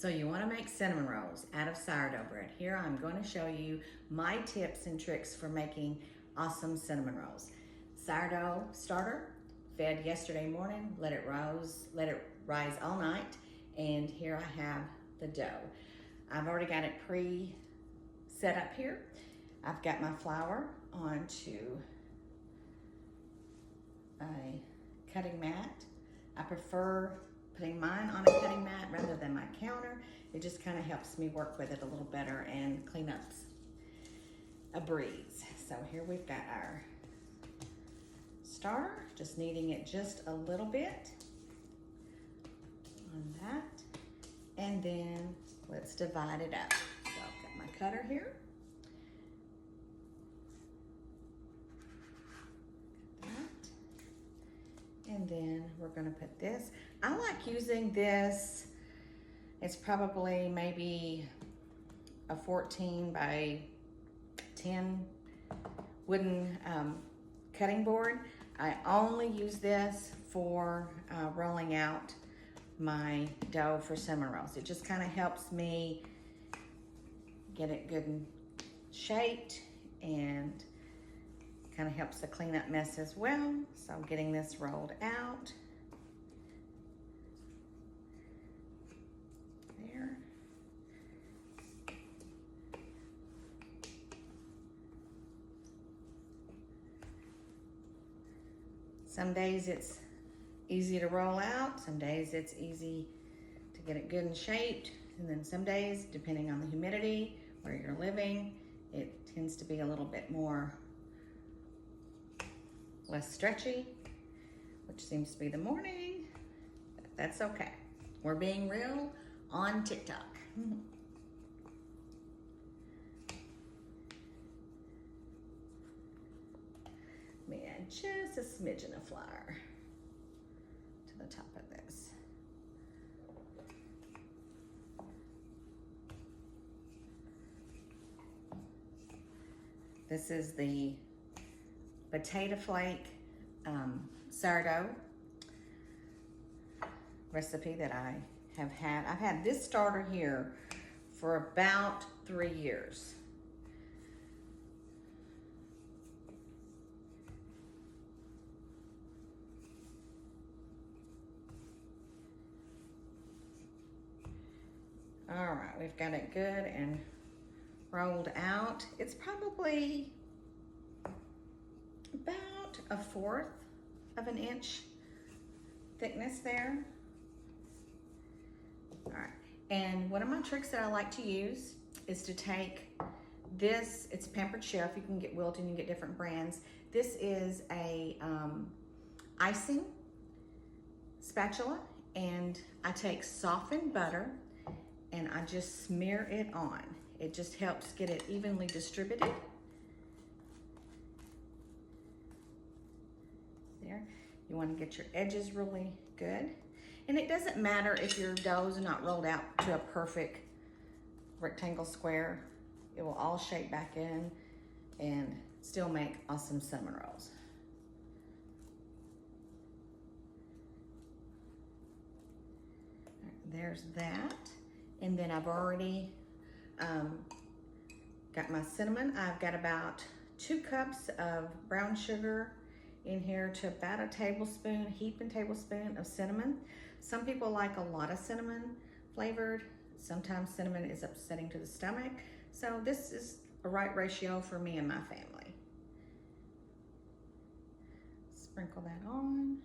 So you want to make cinnamon rolls out of sourdough bread. Here I'm going to show you my tips and tricks for making awesome cinnamon rolls. Sourdough starter, fed yesterday morning, let it rise all night, and here I have the dough. I've already got it pre-set up here. I've got my flour onto a cutting mat. I prefer putting mine on a cutting mat rather than my counter. It just kind of helps me work with it a little better and clean up a breeze. So here we've got our starter, just kneading it just a little bit on that. And then let's divide it up. So I've got my cutter here. And then we're gonna put this. I like using this. It's probably maybe a 14 by 10 wooden cutting board. I only use this for rolling out my dough for cinnamon rolls. It just kind of helps me get it good and shaped, and kind of helps the cleanup mess as well. So I'm getting this rolled out. There. Some days it's easy to roll out. Some days it's easy to get it good and shaped. And then some days, depending on the humidity, where you're living, it tends to be a little bit less stretchy, which seems to be the morning, but that's okay. We're being real on TikTok. Let me add just a smidgen of flour to the top of this. This is the Potato Flake Sourdough recipe that I have had. I've had this starter here for about 3 years. All right, we've got it good and rolled out. It's probably about 1/4 of an inch thickness there. All right, and one of my tricks that I like to use is to take this, it's Pampered Chef, you can get Wilton, you can get different brands. This is a icing spatula, and I take softened butter and I just smear it on. It just helps get it evenly distributed. There. You want to get your edges really good. And it doesn't matter if your dough is not rolled out to a perfect rectangle square. It will all shape back in and still make awesome cinnamon rolls. Right, there's that. And then I've already got my cinnamon. I've got about 2 cups of brown sugar in here to about a tablespoon, heaping tablespoon of cinnamon. Some people like a lot of cinnamon flavored. Sometimes cinnamon is upsetting to the stomach. So this is a right ratio for me and my family. Sprinkle that on.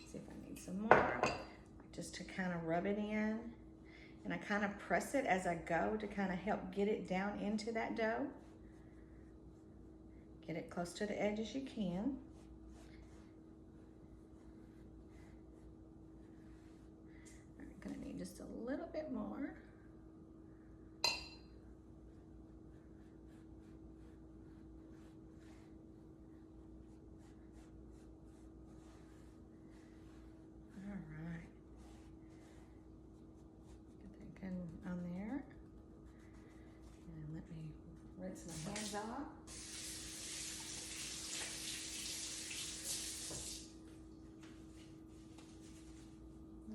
See if I need some more. Just to kind of rub it in. And I kind of press it as I go to kind of help get it down into that dough. Get it close to the edge as you can. I'm gonna need just a little bit more. All right. Get that good on there. And let me rinse my hands off.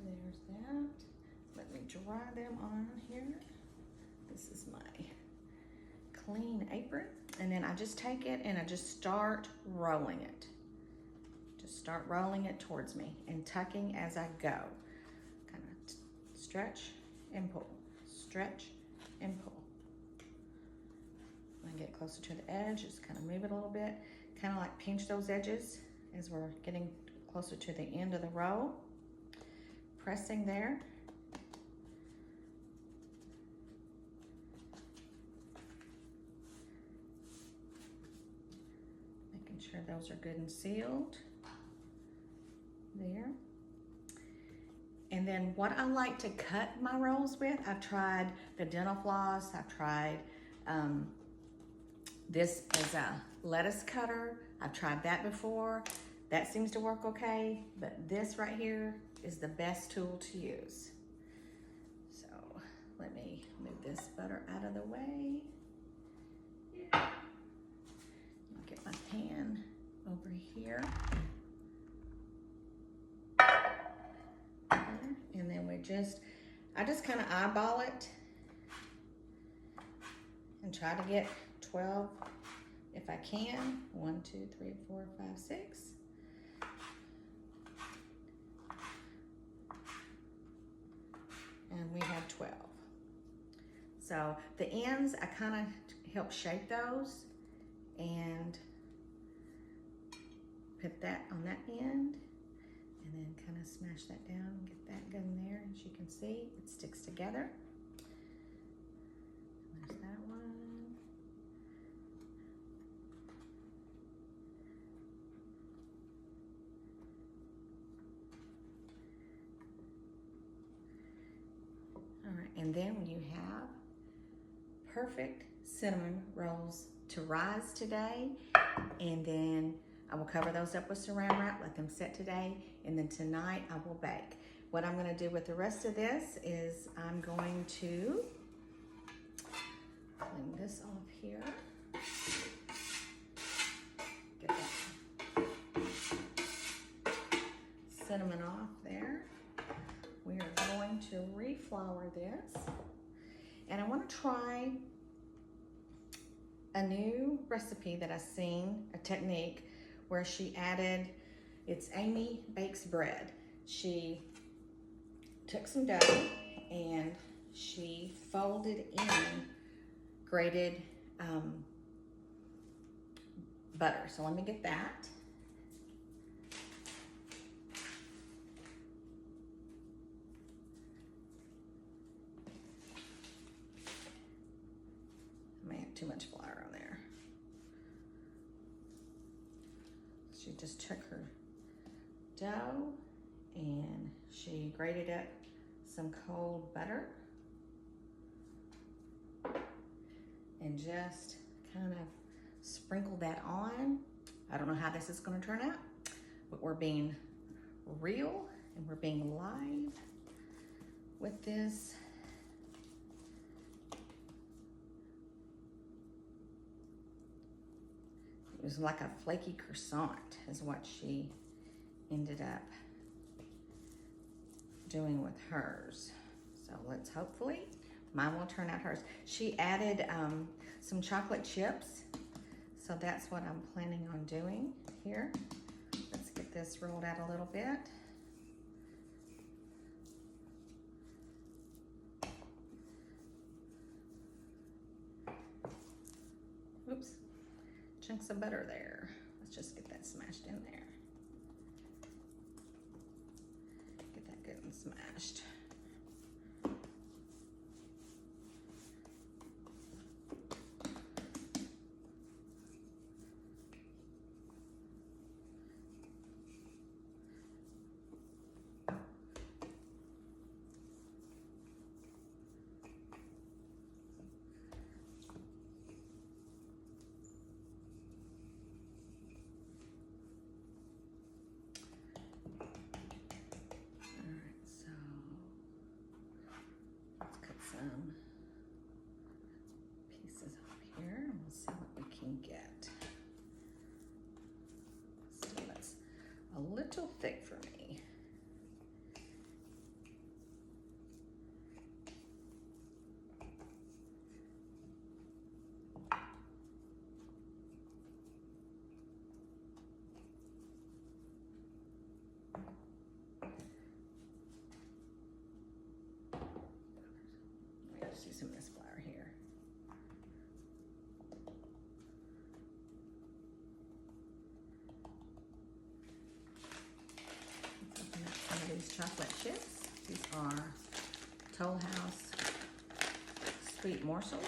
There's that. dry them on here. This is my clean apron. And then I just take it and I just start rolling it. Just start rolling it towards me and tucking as I go. Kind of stretch and pull, stretch and pull. When I get closer to the edge, just kind of move it a little bit. Kind of like pinch those edges as we're getting closer to the end of the row. Pressing there. Making sure those are good and sealed. There. And then what I like to cut my rolls with, I've tried the dental floss, I've tried this is a lettuce cutter. I've tried that before. That seems to work okay, but this right here is the best tool to use. So let me move this butter out of the way. I'll get my pan over here. And then I just kind of eyeball it and try to get 12 if I can. 1, 2, 3, 4, 5, 6. And we have 12. So the ends, I kind of help shape those and put that on that end and then kind of smash that down and get that good in there. As you can see, it sticks together. There's that one. And then when you have perfect cinnamon rolls to rise today, and then I will cover those up with saran wrap, let them set today, and then tonight I will bake. What I'm gonna do with the rest of this is I'm going to clean this off here. Get that cinnamon off there. We are going to reflour this. And I want to try a new recipe that I've seen, a technique where she added, it's Amy Bakes Bread. She took some dough and she folded in grated butter. So let me get that. Too much flour on there. She just took her dough and she grated up some cold butter and just kind of sprinkled that on. I don't know how this is going to turn out, but we're being real and we're being live with this. It was like a flaky croissant is what she ended up doing with hers. So let's hopefully, mine will turn out hers. She added some chocolate chips. So that's what I'm planning on doing here. Let's get this rolled out a little bit. Oops. Chunks of butter there. Let's just get that smashed in there. Get that good and smashed. Pieces up here and we'll see what we can get. Still, that's a little thick for me. chocolate chips. These are Toll House Sweet Morsels.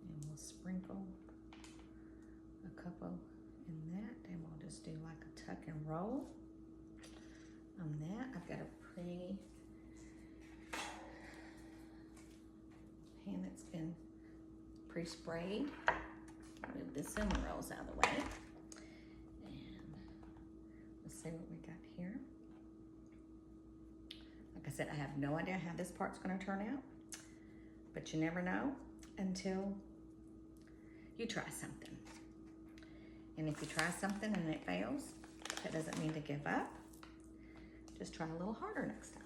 And we'll sprinkle a couple in that, and we'll just do like a tuck and roll on that. I've got a pretty pan that's been pre-sprayed. Move the cinnamon rolls out of the way. And let's see what we got here. Like I said, I have no idea how this part's gonna turn out, but you never know until you try something. And if you try something and it fails, that doesn't mean to give up. Just try a little harder next time.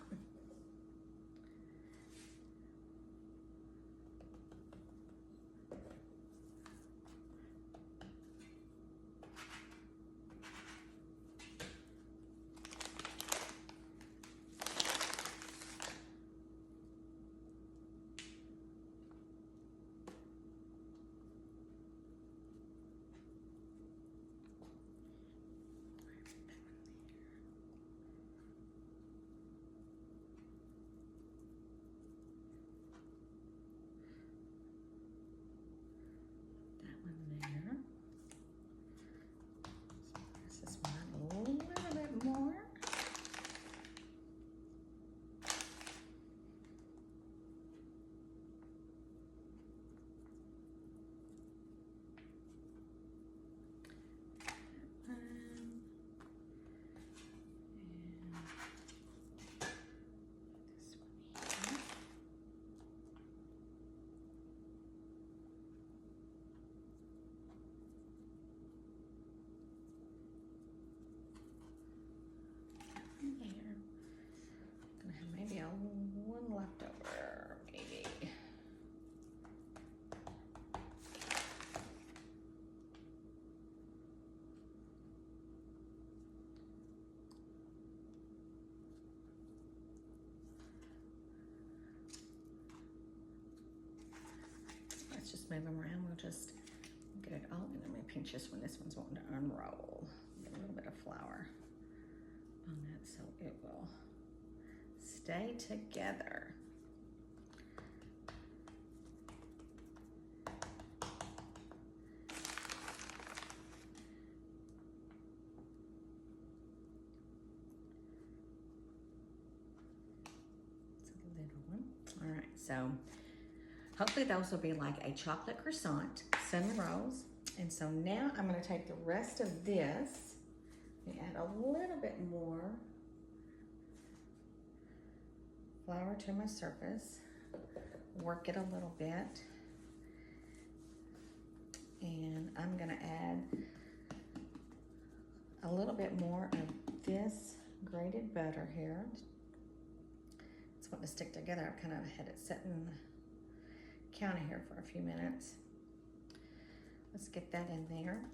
One left over, maybe. Let's just move them around. We'll just get it all. And let me pinch this one. This one's wanting to unroll. Get a little bit of flour on that so it will stay together. It's a little one. All right, so hopefully those will be like a chocolate croissant, cinnamon rolls. And so now I'm gonna take the rest of this and add a little bit more flour to my surface, work it a little bit, and I'm gonna add a little bit more of this grated butter here. It's wanting to stick together. I've kind of had it set in the counter here for a few minutes. Let's get that in there.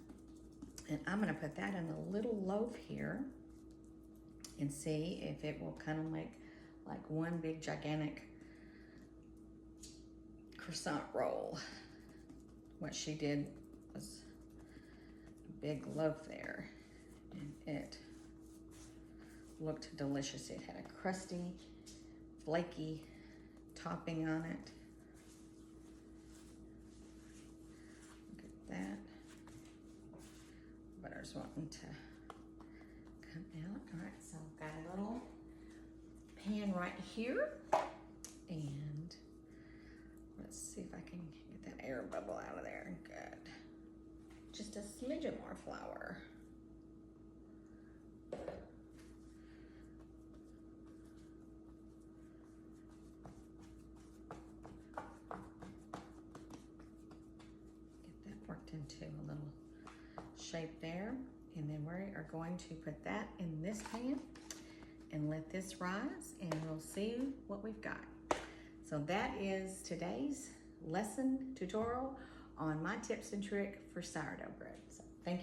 And I'm gonna put that in a little loaf here and see if it will kind of make like one big gigantic croissant roll. What she did was a big loaf there, and it looked delicious. It had a crusty, flaky topping on it. Look at that. Butter's wanting to come out. All right, so I've got a little pan right here, and let's see if I can get that air bubble out of there. Good. Just a smidgen more flour. Get that worked into a little shape there, and then we are going to put that in this pan and let this rise, and we'll see what we've got. So that is today's lesson tutorial on my tips and trick for sourdough bread. So thank you.